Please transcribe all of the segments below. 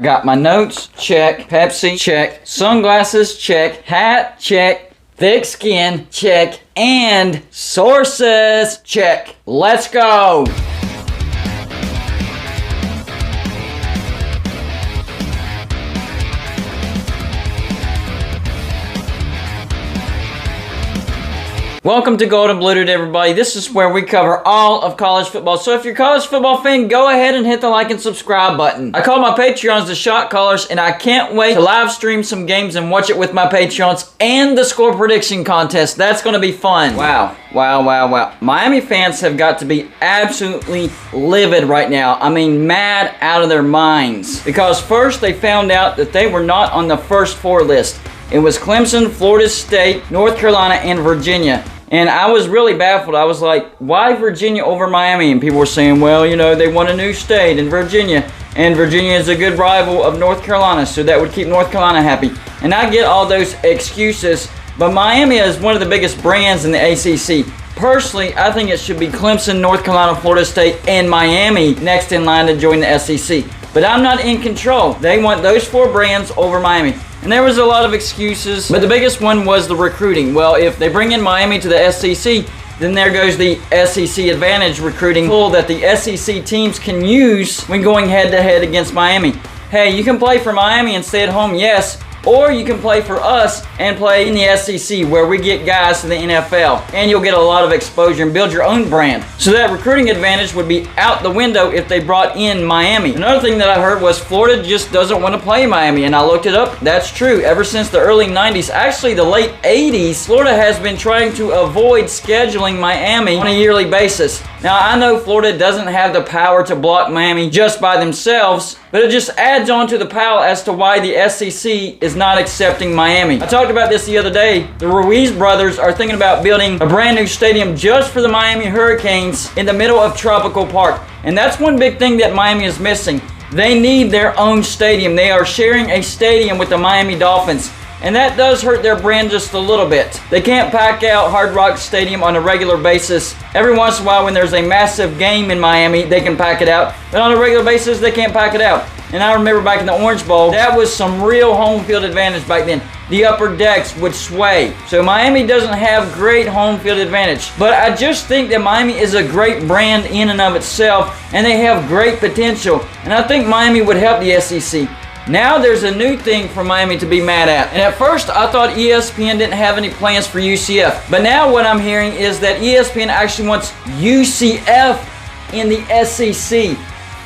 Got my notes, check. Pepsi, check. Sunglasses, check. Hat, check. Thick skin, check. And sources, check. Let's go. Welcome to Golden Blued, everybody. This is where we cover all of college football. So if you're a college football fan, go ahead and hit the like and subscribe button. I call my Patreons the shot callers, and I can't wait to live stream some games and watch it with my Patreons and the score prediction contest. That's going to be fun. Wow. Miami fans have got to be absolutely livid right now. I mean, mad out of their minds. Because first they found out that they were not on the first four list. It was Clemson, Florida State, North Carolina, and Virginia. And I was really baffled. I was like, why Virginia over Miami? And people were saying, well, you know, they want a new state in Virginia. And Virginia is a good rival of North Carolina, so that would keep North Carolina happy. And I get all those excuses, but Miami is one of the biggest brands in the ACC. Personally, I think it should be Clemson, North Carolina, Florida State, and Miami next in line to join the SEC. But I'm not in control. They want those four brands over Miami. And there was a lot of excuses, but the biggest one was the recruiting. Well, if they bring in Miami to the SEC, then there goes the SEC advantage recruiting pool that the SEC teams can use when going head-to-head against Miami. Hey, you can play for Miami and stay at home, yes, or you can play for us and play in the SEC where we get guys to the NFL, and you'll get a lot of exposure and build your own brand. So that recruiting advantage would be out the window if they brought in Miami. Another thing that I heard was Florida just doesn't want to play Miami, and I looked it up. That's true. Ever since the early 90s, actually the late 80s, Florida has been trying to avoid scheduling Miami on a yearly basis. Now, I know Florida doesn't have the power to block Miami just by themselves, but it just adds on to the pile as to why the SEC is not accepting Miami. I talked about this the other day. The Ruiz brothers are thinking about building a brand new stadium just for the Miami Hurricanes in the middle of Tropical Park. And that's one big thing that Miami is missing. They need their own stadium. They are sharing a stadium with the Miami Dolphins. And that does hurt their brand just a little bit. They can't pack out Hard Rock Stadium on a regular basis. Every once in a while when there's a massive game in Miami, they can pack it out. But on a regular basis, they can't pack it out. And I remember back in the Orange Bowl, that was some real home field advantage back then. The upper decks would sway. So Miami doesn't have great home field advantage. But I just think that Miami is a great brand in and of itself, and they have great potential. And I think Miami would help the SEC. Now there's a new thing for Miami to be mad at. And at first I thought ESPN didn't have any plans for UCF. But now what I'm hearing is that ESPN actually wants UCF in the SEC.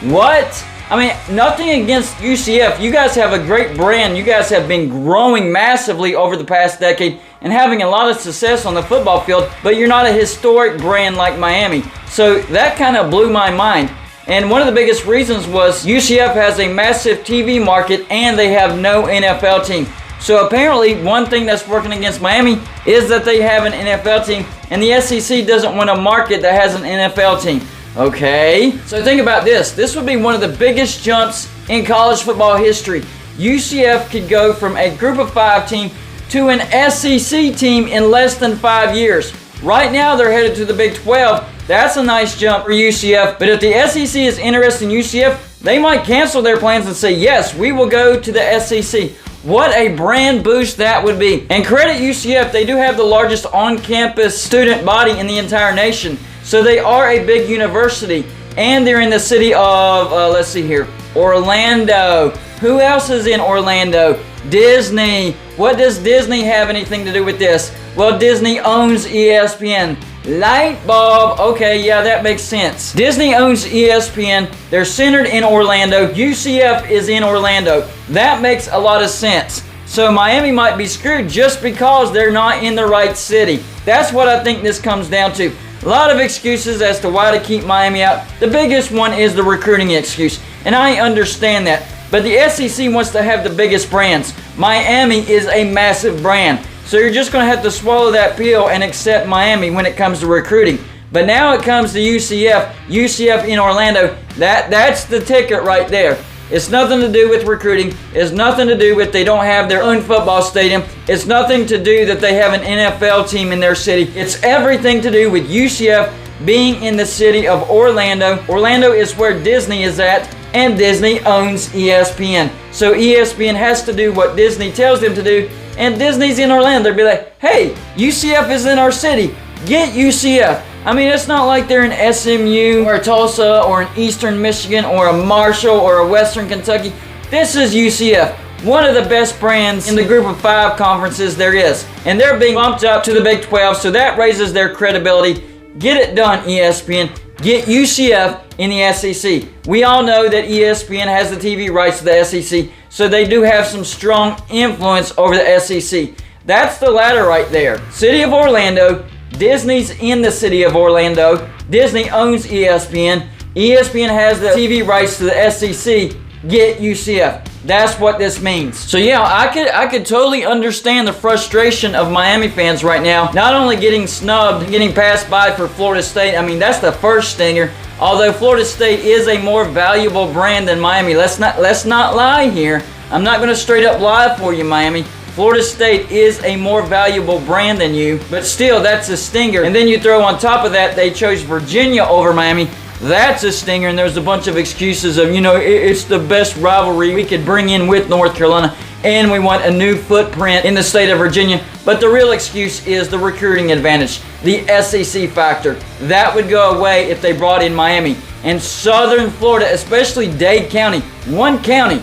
What? I mean, nothing against UCF. You guys have a great brand. You guys have been growing massively over the past decade and having a lot of success on the football field, but you're not a historic brand like Miami. So that kind of blew my mind. And one of the biggest reasons was UCF has a massive TV market and they have no NFL team. So apparently one thing that's working against Miami is that they have an NFL team and the SEC doesn't want a market that has an NFL team. Okay, so think about this. This would be one of the biggest jumps in college football history. UCF could go from a group of 5 team to an SEC team in less than 5 years. Right now they're headed to the Big 12. That's a nice jump for UCF. But if the SEC is interested in UCF, they might cancel their plans and say, yes, we will go to the SEC. What a brand boost that would be. And credit UCF, they do have the largest on-campus student body in the entire nation. So they are a big university. And they're in the city of, let's see here, Orlando. Who else is in Orlando? Disney. What does Disney have anything to do with this? Well, Disney owns ESPN. Light bulb. Okay, yeah, that makes sense. Disney owns ESPN. They're centered in Orlando. UCF is in Orlando. That makes a lot of sense. So Miami might be screwed just because they're not in the right city. That's what I think this comes down to. A lot of excuses as to why to keep Miami out. The biggest one is the recruiting excuse, and I understand that. But the SEC wants to have the biggest brands. Miami is a massive brand. So you're just going to have to swallow that pill and accept Miami when it comes to recruiting. But now it comes to UCF in Orlando. That's the ticket right there. It's nothing to do with recruiting. It's nothing to do with they don't have their own football stadium. It's nothing to do that they have an NFL team in their city. It's everything to do with UCF being in the city of Orlando. Orlando is where Disney is at, and Disney owns ESPN. So ESPN has to do what Disney tells them to do, and Disney's in Orlando. They'll be like, hey, UCF is in our city. Get UCF. I mean, it's not like they're in SMU or Tulsa or in Eastern Michigan or a Marshall or a Western Kentucky. This is UCF, one of the best brands in the group of 5 conferences there is. And they're being bumped up to the Big 12, so that raises their credibility. Get it done, ESPN. Get UCF in the SEC. We all know that ESPN has the TV rights to the SEC, so they do have some strong influence over the SEC. That's the ladder right there. City of Orlando. Disney's in the city of Orlando. Disney owns ESPN. ESPN has the TV rights to the SEC. Get UCF. That's what this means. So yeah, I could totally understand the frustration of Miami fans right now. Not only getting snubbed, getting passed by for Florida State. I mean, that's the first stinger. Although Florida State is a more valuable brand than Miami. Let's not lie here. I'm not going to straight up lie for you, Miami. Florida State is a more valuable brand than you, but still, that's a stinger. And then you throw on top of that, they chose Virginia over Miami. That's a stinger, and there's a bunch of excuses of, you know, it's the best rivalry we could bring in with North Carolina, and we want a new footprint in the state of Virginia. But the real excuse is the recruiting advantage, the SEC factor. That would go away if they brought in Miami. And Southern Florida, especially Dade County, one county,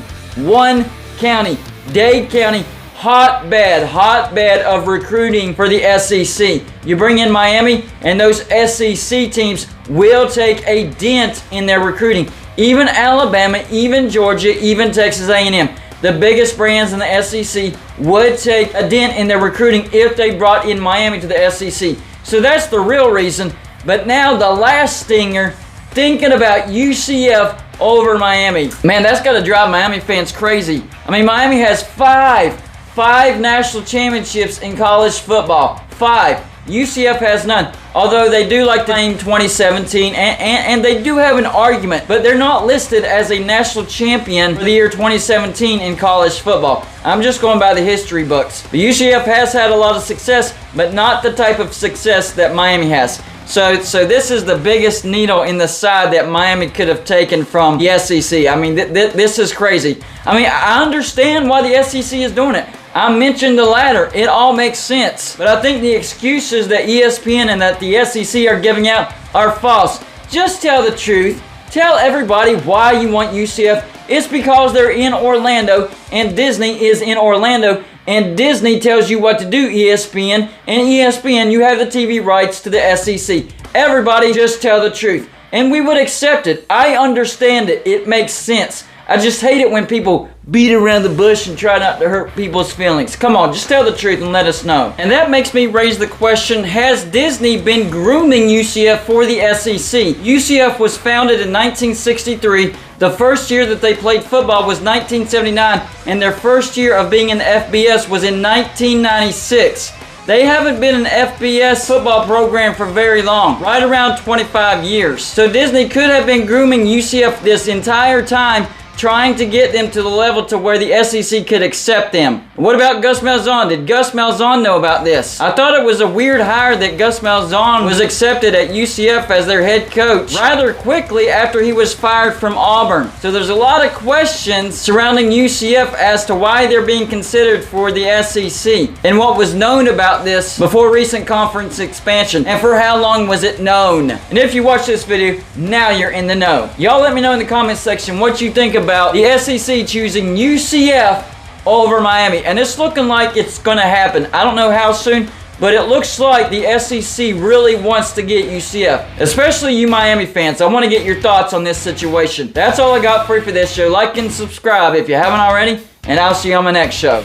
Dade County, hotbed of recruiting for the SEC. You bring in Miami, and those SEC teams will take a dent in their recruiting. Even Alabama, even Georgia, even Texas A&M. The biggest brands in the SEC would take a dent in their recruiting if they brought in Miami to the SEC. So that's the real reason. But now the last stinger, thinking about UCF over Miami. Man, that's got to drive Miami fans crazy. I mean, Miami has five national championships in college football. 5. UCF has none. Although they do like to claim 2017, and they do have an argument, but they're not listed as a national champion for the year 2017 in college football. I'm just going by the history books. But UCF has had a lot of success, but not the type of success that Miami has. So this is the biggest needle in the side that Miami could have taken from the SEC. I mean, this is crazy. I mean, I understand why the SEC is doing it. I mentioned the ladder. It all makes sense. But I think the excuses that ESPN and that the SEC are giving out are false. Just tell the truth. Tell everybody why you want UCF. It's because they're in Orlando, and Disney is in Orlando, and Disney tells you what to do, ESPN, and ESPN, you have the TV rights to the SEC. Everybody just tell the truth, and we would accept it. I understand it. It makes sense. I just hate it when people beat around the bush and try not to hurt people's feelings. Come on, just tell the truth and let us know. And that makes me raise the question, has Disney been grooming UCF for the SEC? UCF was founded in 1963. The first year that they played football was 1979, and their first year of being in the FBS was in 1996. They haven't been an FBS football program for very long, right around 25 years. So Disney could have been grooming UCF this entire time, trying to get them to the level to where the SEC could accept them. What about Gus Malzahn? Did Gus Malzahn know about this? I thought it was a weird hire that Gus Malzahn was accepted at UCF as their head coach rather quickly after he was fired from Auburn. So there's a lot of questions surrounding UCF as to why they're being considered for the SEC and what was known about this before recent conference expansion, and for how long was it known. And if you watch this video, now you're in the know. Y'all let me know in the comment section what you think about the SEC choosing UCF over Miami. And it's looking like it's going to happen. I don't know how soon, but it looks like the SEC really wants to get UCF, especially you Miami fans. I want to get your thoughts on this situation. That's all I got for you for this show. Like and subscribe if you haven't already, and I'll see you on my next show.